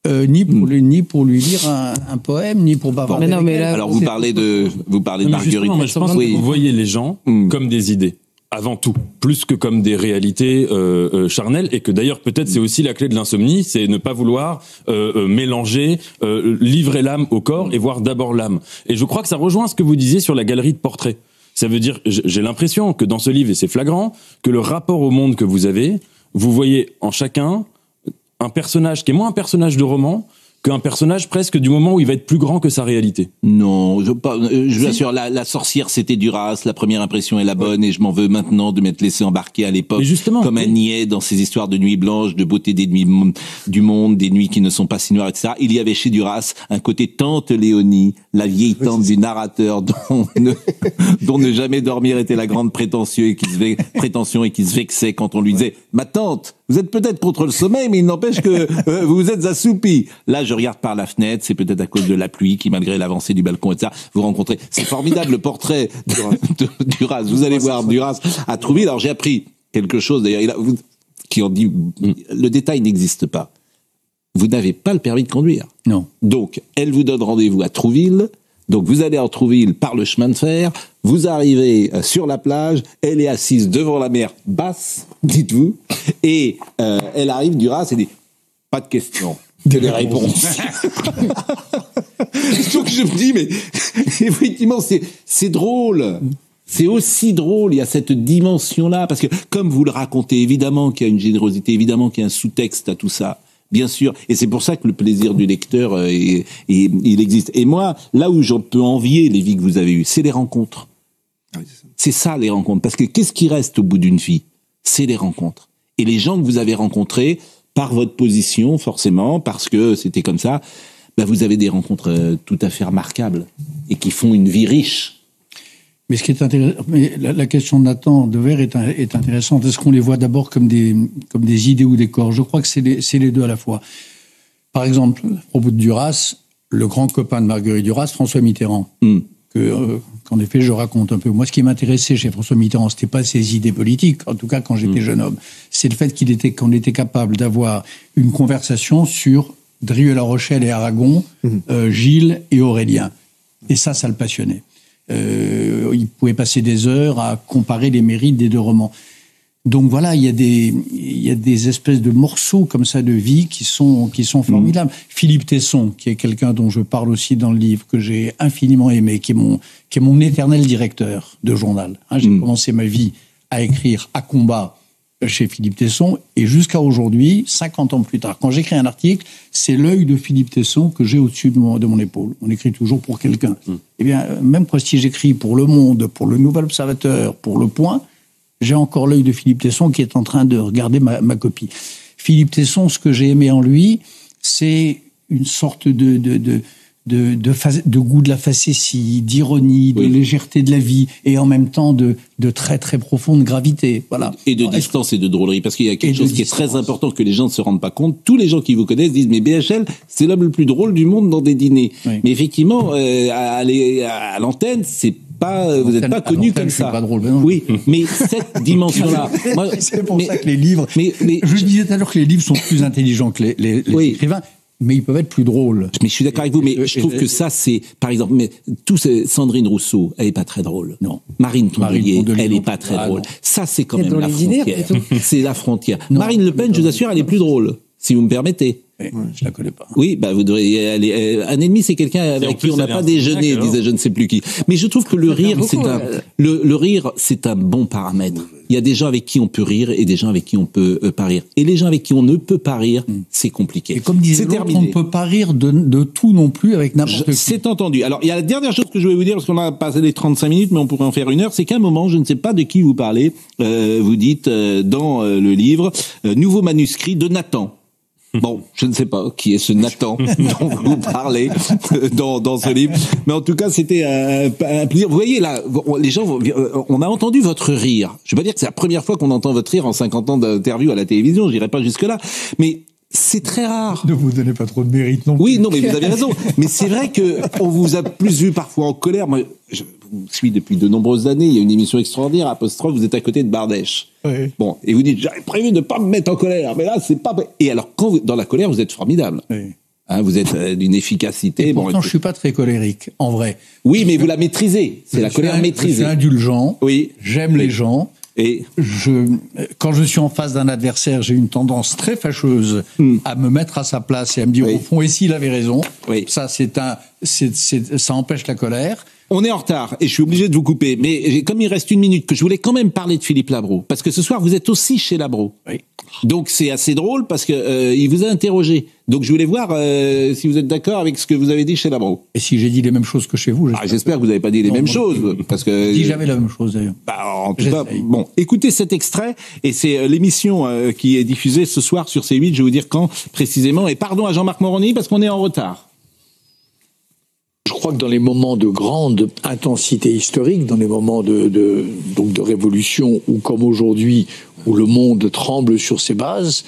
Ni pour lui lire un poème, ni pour bavarder. Alors vous parlez de Marguerite. Moi, je pense que vous voyez les gens comme des idées, avant tout, plus que comme des réalités charnelles, et que d'ailleurs peut-être c'est aussi la clé de l'insomnie, c'est ne pas vouloir mélanger, livrer l'âme au corps et voir d'abord l'âme. Et je crois que ça rejoint ce que vous disiez sur la galerie de portraits. Ça veut dire, j'ai l'impression que dans ce livre, et c'est flagrant, que le rapport au monde que vous avez, vous voyez en chacun un personnage qui est moins un personnage de roman qu'un personnage presque du moment où il va être plus grand que sa réalité. Non, je vous assure, la sorcière c'était Duras, la première impression est la bonne et je m'en veux maintenant de m'être laissé embarquer à l'époque comme un niais dans ces histoires de nuits blanches, de beauté des nuits du monde, des nuits qui ne sont pas si noires, etc. Il y avait chez Duras un côté tante Léonie, la vieille tante du narrateur dont ne jamais dormir était la grande prétention et qui se vexait quand on lui disait « Ma tante, vous êtes peut-être contre le sommeil, mais il n'empêche que vous vous êtes assoupi. » Là, je regarde par la fenêtre, c'est peut-être à cause de la pluie qui, malgré l'avancée du balcon, etc., vous rencontrez. C'est formidable, le portrait de Duras. Vous allez voir Duras à Trouville. Alors, j'ai appris quelque chose, d'ailleurs, qui en dit, le détail n'existe pas. Vous n'avez pas le permis de conduire. Non. Donc, elle vous donne rendez-vous à Trouville. Donc, vous allez en Trouville par le chemin de fer. Vous arrivez sur la plage. Elle est assise devant la mer basse, dites-vous. Et elle arrive, Duras, et dit, pas de question. Que des réponses. Donc je me dis, mais effectivement, c'est drôle. C'est aussi drôle, il y a cette dimension-là, parce que comme vous le racontez, évidemment qu'il y a une générosité, évidemment qu'il y a un sous-texte à tout ça, bien sûr. Et c'est pour ça que le plaisir du lecteur, il existe. Et moi, là où j'en peux envier les vies que vous avez eues, c'est les rencontres. C'est ça, les rencontres. Parce que qu'est-ce qui reste au bout d'une vie ? C'est les rencontres. Et les gens que vous avez rencontrés, par votre position, forcément, parce que c'était comme ça, vous avez des rencontres tout à fait remarquables et qui font une vie riche. Mais ce qui est intéressant, la question de Nathan Dever est intéressante. Est-ce qu'on les voit d'abord comme des idées ou des corps ? Je crois que c'est les deux à la fois. Par exemple, à propos de Duras, le grand copain de Marguerite Duras, François Mitterrand, qu'en effet je raconte un peu. Moi, ce qui m'intéressait chez François Mitterrand, c'était pas ses idées politiques, en tout cas quand j'étais jeune homme, c'est le fait qu'on était capable d'avoir une conversation sur Drieux-La Rochelle et Aragon, Gilles et Aurélien. Et ça le passionnait. Il pouvait passer des heures à comparer les mérites des deux romans. Donc voilà, il y a des espèces de morceaux comme ça de vie qui sont formidables. Philippe Tesson, qui est quelqu'un dont je parle aussi dans le livre, que j'ai infiniment aimé, qui est mon éternel directeur de journal. J'ai commencé ma vie à écrire à combat chez Philippe Tesson, et jusqu'à aujourd'hui, 50 ans plus tard, quand j'écris un article, c'est l'œil de Philippe Tesson que j'ai au-dessus de mon épaule. On écrit toujours pour quelqu'un. Eh bien, même si j'écris pour Le Monde, pour Le Nouvel Observateur, pour Le Point, j'ai encore l'œil de Philippe Tesson qui est en train de regarder ma copie. Philippe Tesson, ce que j'ai aimé en lui, c'est une sorte de goût de la facétie, d'ironie, de légèreté de la vie, et en même temps de très très profonde gravité. Voilà. Et de distance et de drôlerie, parce qu'il y a quelque chose qui est très important que les gens ne se rendent pas compte. Tous les gens qui vous connaissent disent, mais BHL, c'est l'homme le plus drôle du monde dans des dîners. Oui. Mais effectivement, à l'antenne, vous n'êtes pas connu comme ça. Pas drôle, oui, mais cette dimension-là. C'est pour ça que les livres. Je disais tout à l'heure que les livres sont plus intelligents que les écrivains. mais ils peuvent être plus drôles. Mais je suis d'accord avec vous, mais je trouve que ça, c'est, par exemple, Sandrine Rousseau, elle est pas très drôle. Non. Marine Tondelier, elle est pas très drôle. Non. Ça, c'est quand même la frontière. C'est la frontière. Non, Marine Le Pen, je vous assure, elle est plus drôle, si vous me permettez. Je la connais pas. Oui, bah vous devriez. Un ennemi, c'est quelqu'un avec qui on n'a pas déjeuné, disait je ne sais plus qui. Mais je trouve que le rire, le rire, c'est un bon paramètre. Il y a des gens avec qui on peut rire et des gens avec qui on peut pas rire. Et les gens avec qui on ne peut pas rire, c'est compliqué. Et comme disait l'autre, on ne peut pas rire de tout non plus avec n'importe qui. C'est entendu. Alors, il y a la dernière chose que je vais vous dire, parce qu'on a passé les 35 minutes, mais on pourrait en faire 1 heure, c'est qu'à un moment, je ne sais pas de qui vous parlez, vous dites dans le livre, nouveau manuscrit de Nathan. Bon, je ne sais pas qui est ce Nathan dont vous parlez dans ce livre, mais en tout cas, c'était un plaisir. Vous voyez là, les gens, on a entendu votre rire. Je ne veux pas dire que c'est la première fois qu'on entend votre rire en 50 ans d'interview à la télévision, j'irai pas jusque-là, mais c'est très rare. Ne vous donnez pas trop de mérite non plus. Oui, non, mais vous avez raison. Mais c'est vrai que on vous a plus vu parfois en colère. Moi, je vous suis depuis de nombreuses années. Il y a une émission extraordinaire, Apostrophe, vous êtes à côté de Bardèche. Oui. Bon, et vous dites, j'avais prévu de ne pas me mettre en colère, mais là, c'est pas... Et alors, dans la colère, vous êtes formidable. Oui. Hein, vous êtes d'une efficacité. Et pourtant, je suis pas très colérique, en vrai. Oui, mais vous la maîtrisez. C'est la colère maîtrisée. Je suis indulgent. Oui. J'aime les gens. Et quand je suis en face d'un adversaire, j'ai une tendance très fâcheuse à me mettre à sa place et à me dire au fond, et s'il avait raison. Oui. Ça, ça empêche la colère. On est en retard et je suis obligé de vous couper. Mais comme il reste 1 minute, que je voulais quand même parler de Philippe Labro, parce que ce soir vous êtes aussi chez Labro. Oui. Donc c'est assez drôle parce que il vous a interrogé. Donc je voulais voir si vous êtes d'accord avec ce que vous avez dit chez Labro. Et si j'ai dit les mêmes choses que chez vous, j'espère que vous n'avez pas dit les mêmes choses, parce que. Je dis jamais la même chose d'ailleurs. Bah, en tout cas, bon, écoutez cet extrait et c'est l'émission qui est diffusée ce soir sur C8. Je vais vous dire quand précisément. Et pardon à Jean-Marc Moroni parce qu'on est en retard. Je crois que dans les moments de grande intensité historique, dans les moments de révolution, ou comme aujourd'hui, où le monde tremble sur ses bases,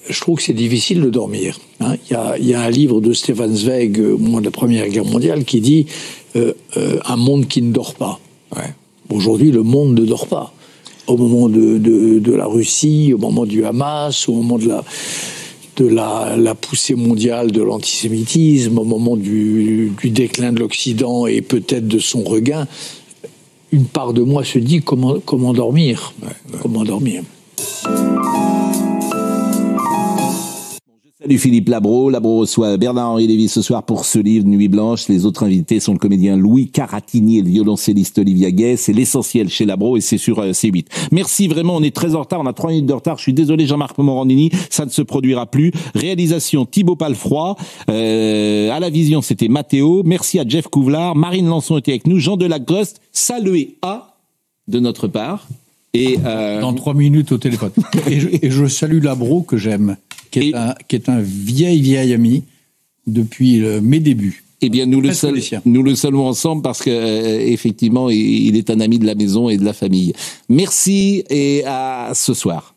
je trouve que c'est difficile de dormir. Hein. Il y a un livre de Stefan Zweig, au moment de la Première Guerre mondiale, qui dit un monde qui ne dort pas. Ouais. Aujourd'hui, le monde ne dort pas. Au moment de la Russie, au moment du Hamas, au moment de la poussée mondiale de l'antisémitisme, au moment du déclin de l'Occident et peut-être de son regain, une part de moi se dit comment dormir, comment dormir. Salut Philippe Labro. Labro reçoit Bernard-Henri Lévy ce soir pour ce livre Nuit Blanche. Les autres invités sont le comédien Louis Caratini et le violoncelliste Olivia Gay. C'est l'essentiel chez Labro et c'est sur C8. Merci vraiment, on est très en retard, on a 3 minutes de retard. Je suis désolé Jean-Marc Morandini, ça ne se produira plus. Réalisation Thibaut Palfroy. À la vision c'était Mathéo. Merci à Jeff Couvlar. Marine Lançon était avec nous. Jean Delagroste, saluez à de notre part. Et dans 3 minutes au téléphone. et je salue Labro que j'aime. Qui est un vieil ami depuis mes débuts. Eh bien, nous le saluons ensemble parce que effectivement, il est un ami de la maison et de la famille. Merci et à ce soir.